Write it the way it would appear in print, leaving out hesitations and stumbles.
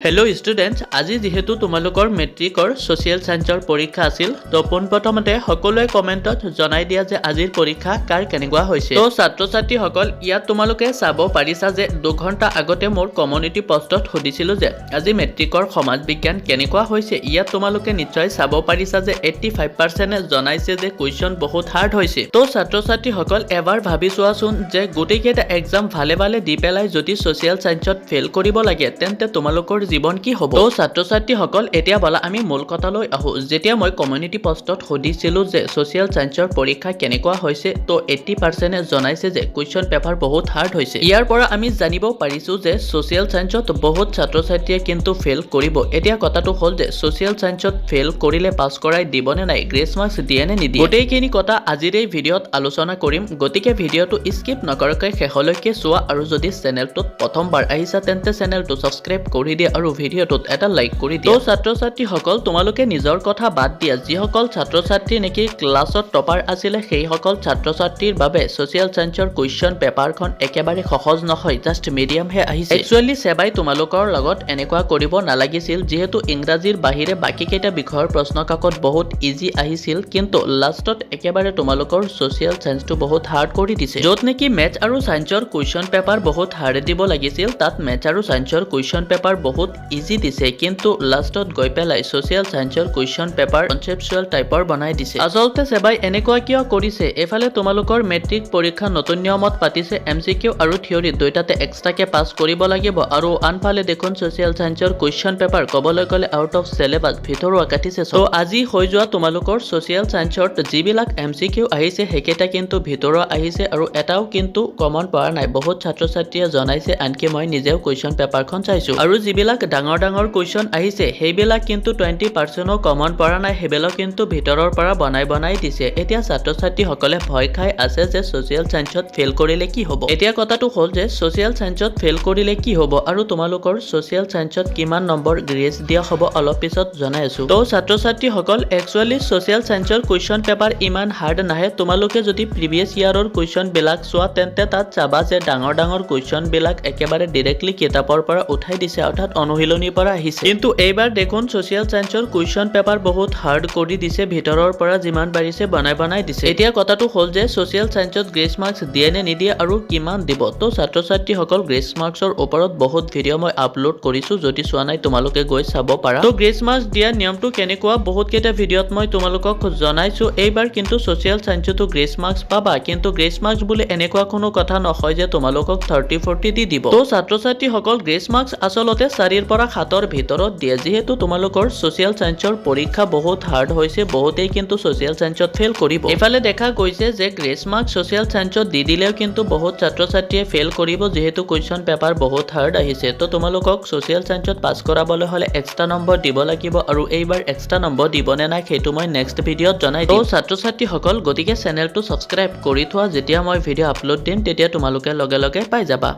Hello' students, আজি যিহেতু তোমালোকৰ মেট্ৰিকৰ ছ'চিয়েল ছায়েন্সৰ পৰীক্ষা আছিল, তো পোনপ্ৰথমতে সকলোৱে কমেণ্টত জনাই দিয়া যে আজিৰ পৰীক্ষা কাৰ কেনেকুৱা হৈছে। তো ছাত্ৰ ছাত্ৰীসকল, ইয়াত তোমালোকে চাব পাৰিছা যে 2 ঘণ্টা আগতে মোৰ কমিউনিটি পষ্টত সুধিছিলোঁ যে আজি মেট্ৰিকৰ সমাজ বিজ্ঞান কেনেকুৱা হৈছে। ইয়াত তোমালোকে নিশ্চয় চাব পাৰিছা যে 85% জনাইছে যে কুৱেশ্যন বহুত হাৰ্ড হৈছে। তো ছাত্ৰ ছাত্ৰীসকল, এবাৰ ভাবি চোৱাচোন যে গোটেইকেইটা এক্সাম ভালে ভালে দি পেলাই যদি ছ'চিয়েল ছায়েন্সত ফেইল কৰিব লাগে, তেন্তে তোমালোকৰ জীৱন কি হ'ব। তো ছাত্ৰ ছাত্ৰীসকল, এতিয়া বলা আমি মূল কথালৈ আহোঁ। যেতিয়া মই কমিউনিটি পষ্টত সুধিছিলোঁ যে ছ'চিয়েল ছায়েন্সৰ পৰীক্ষা কেনেকুৱা হৈছে, তো 80% জনাইছে যে কুৱেশ্যন পেপাৰ বহুত হাৰ্ড হৈছে। ইয়াৰ পৰা আমি জানিব পাৰিছোঁ যে ছ'চিয়েল ছায়েন্সত বহুত ছাত্ৰ ছাত্ৰীয়ে কিন্তু ফেইল কৰিব। এতিয়া কথাটো হ'ল যে ছ'চিয়েল ছায়েন্সত ফেইল কৰিলে পাছ কৰাই দিবনে নাই, গ্ৰেছ মাৰ্কছ দিয়ে নে নিদিয়ে, গোটেইখিনি কথা আজিৰ এই ভিডিঅ'ত আলোচনা কৰিম। গতিকে ভিডিঅ'টো স্কিপ নকৰাকৈ শেষলৈকে চোৱা, আৰু যদি চেনেলটোত প্ৰথমবাৰ আহিছা তেন্তে চেনেলটো ছাবস্ক্ৰাইব কৰি দিয়া আৰু ভিডিঅ'টোত এটা লাইক কৰি দিয়া। তো ছাত্ৰ ছাত্ৰীসকল, তোমালোকে নিজৰ কথা বাদ দিয়া, যিসকল ছাত্ৰ ছাত্ৰী নেকি ক্লাছত টপাৰ আছিলে সেইসকল ছাত্ৰ ছাত্ৰীৰ বাবে ছ'চিয়েল ছায়েন্সৰ কুৱেশ্যন পেপাৰখন একেবাৰে সহজ নহয়, জাষ্ট মিডিয়ামহে আহিছে। একচুৱেলি চেবাই তোমালোকৰ লগত এনেকুৱা কৰিব নালাগিছিল, যিহেতু ইংৰাজীৰ বাহিৰে বাকী কেইটা বিষয়ৰ প্ৰশ্ন কাকত বহুত ইজি আহিছিল, কিন্তু লাষ্টত একেবাৰে তোমালোকৰ ছ'চিয়েল ছায়েন্সটো বহুত হাৰ্ড কৰি দিছে। য'ত নেকি মেথছ আৰু ছায়েন্সৰ কুৱেশ্যন পেপাৰ বহুত হাৰ্ড দিব লাগিছিল, তাত মেথছ আৰু ছায়েন্সৰ কুৱেশ্যন পেপাৰ বহুত ইজি দিছে, কিন্তু লাষ্টত গৈ পেলাই ছ'চিয়েল ছায়েন্সৰ কুৱেশ্যন পেপাৰ কনচেপচুৱেল টাইপৰ বনাই দিছে। আচলতে চেবাই এনেকুৱা কিয় কৰিছে, এফালে তোমালোকৰ মেট্ৰিক পৰীক্ষা নতুন নিয়মত পাতিছে, MCQ আৰু থিয়ৰী দুয়োটাতে এক্সট্ৰাকে পাছ কৰিব লাগিব, আৰু আনফালে দেখোন ছ'চিয়েল ছায়েন্সৰ কুৱেশ্যন পেপাৰ ক'বলৈ গ'লে আউট অফ চিলেবাছ, ভিতৰুৱা কাটিছে। তো আজি হৈ যোৱা তোমালোকৰ ছ'চিয়েল ছায়েন্সত যিবিলাক MCQ আহিছে সেইকেইটা কিন্তু ভিতৰুৱা আহিছে, আৰু এটাও কিন্তু কমন পৰা নাই। বহুত ছাত্ৰ ছাত্ৰীয়ে জনাইছে, আনকি মই নিজেও কুৱেশ্যন পেপাৰখন চাইছোঁ, আৰু যিবিলাক ডাঙৰ ডাঙৰ কুৱেশ্যন আহিছে সেইবিলাক কিন্তু 20%ও কমন পৰা নাই, সেইবিলাক কিন্তু ভিতৰৰ পৰা বনাই দিছে। এতিয়া ছাত্ৰ ছাত্ৰীসকলে ভয় খাই আছে যে ছ'চিয়েল ছায়েন্সত ফেইল কৰিলে কি হ'ব। এতিয়া কথাটো হ'ল যে ছ'চিয়েল ছায়েন্সত ফেইল কৰিলে কি হ'ব, আৰু তোমালোকৰ ছ'চিয়েল ছায়েন্সত কিমান নম্বৰ গ্ৰেছ দিয়া হ'ব অলপ পিছত জনাই আছোঁ। তো ছাত্ৰ ছাত্ৰীসকল, একচুৱেলি ছ'চিয়েল ছায়েন্সৰ কুৱেশ্যন পেপাৰ ইমান হাৰ্ড নাহে। তোমালোকে যদি প্ৰিভিয়াছ ইয়াৰৰ কুৱেশ্যনবিলাক চোৱা, তেন্তে তাত চাবা যে ডাঙৰ ডাঙৰ কুৱেশ্যনবিলাক একেবাৰে ডিৰেক্টলি কিতাপৰ পৰা উঠাই দিছে, অৰ্থাৎ অনুশীলনীৰ পৰা আহিছে। কিন্তু এইবাৰ দেখোন ছ'চিয়েল ছায়েন্সৰ কুৱেশ্যন পেপাৰ বহুত হাৰ্ড কৰি দিছে, ভিতৰৰ পৰা যিমান পাৰিছে বনাই দিছে। এতিয়া কথাটো হ'ল যে ছ'চিয়েল ছায়েন্সত গ্ৰেছ মাৰ্কছ দিয়ে নে নিদিয়ে আৰু কিমান দিব। তো ছাত্ৰ ছাত্ৰীসকল, গ্ৰেছ মাৰ্কছৰ ওপৰত বহুত ভিডিঅ' মই আপলোড কৰিছোঁ, যদি চোৱা নাই তোমালোকে গৈ চাব পাৰা। তো গ্ৰেছ মাৰ্কছ দিয়া নিয়মটো কেনেকুৱা বহুত কেইটা ভিডিঅ'ত মই তোমালোকক জনাইছোঁ। এইবাৰ কিন্তু ছ'চিয়েল ছায়েন্সতো গ্ৰেছ মাৰ্কছ পাবা, কিন্তু গ্ৰেছ মাৰ্কছ বুলি এনেকুৱা কোনো কথা নহয় যে তোমালোকক 30-40 দি দিব। তো ছাত্ৰ ছাত্ৰীসকল, গ্ৰেছ মাৰ্কছ আচলতে 4ৰ পৰা 7ৰ ভিতৰত দিয়ে। যিহেতু তোমালোকৰ ছ'চিয়েল ছায়েন্সৰ পৰীক্ষা বহুত হাৰ্ড হৈছে, বহুতেই কিন্তু ছ'চিয়েল ছায়েন্সত ফেইল কৰিব। এইফালে দেখা গৈছে যে গ্ৰেছ মাৰ্কছ ছ'চিয়েল ছায়েন্সত দি দিলেও কিন্তু বহুত ছাত্ৰ ছাত্ৰীয়ে ফেইল কৰিব, যিহেতু কুৱেশ্যন পেপাৰ বহুত হাৰ্ড আহিছে। তো তোমালোকক ছ'চিয়েল ছায়েন্সত পাছ কৰাবলৈ হ'লে এক্সট্ৰা নম্বৰ দিব লাগিব, আৰু এইবাৰ এক্সট্ৰা নম্বৰ দিব নে নাই সেইটো মই নেক্সট ভিডিঅ'ত জনাই দিম। তো ছাত্ৰ ছাত্ৰীসকল, গতিকে চেনেলটো ছাবস্ক্ৰাইব কৰি থোৱা, যেতিয়া মই ভিডিঅ' আপলোড দিম তেতিয়া তোমালোকে লগে লগে পাই যাবা।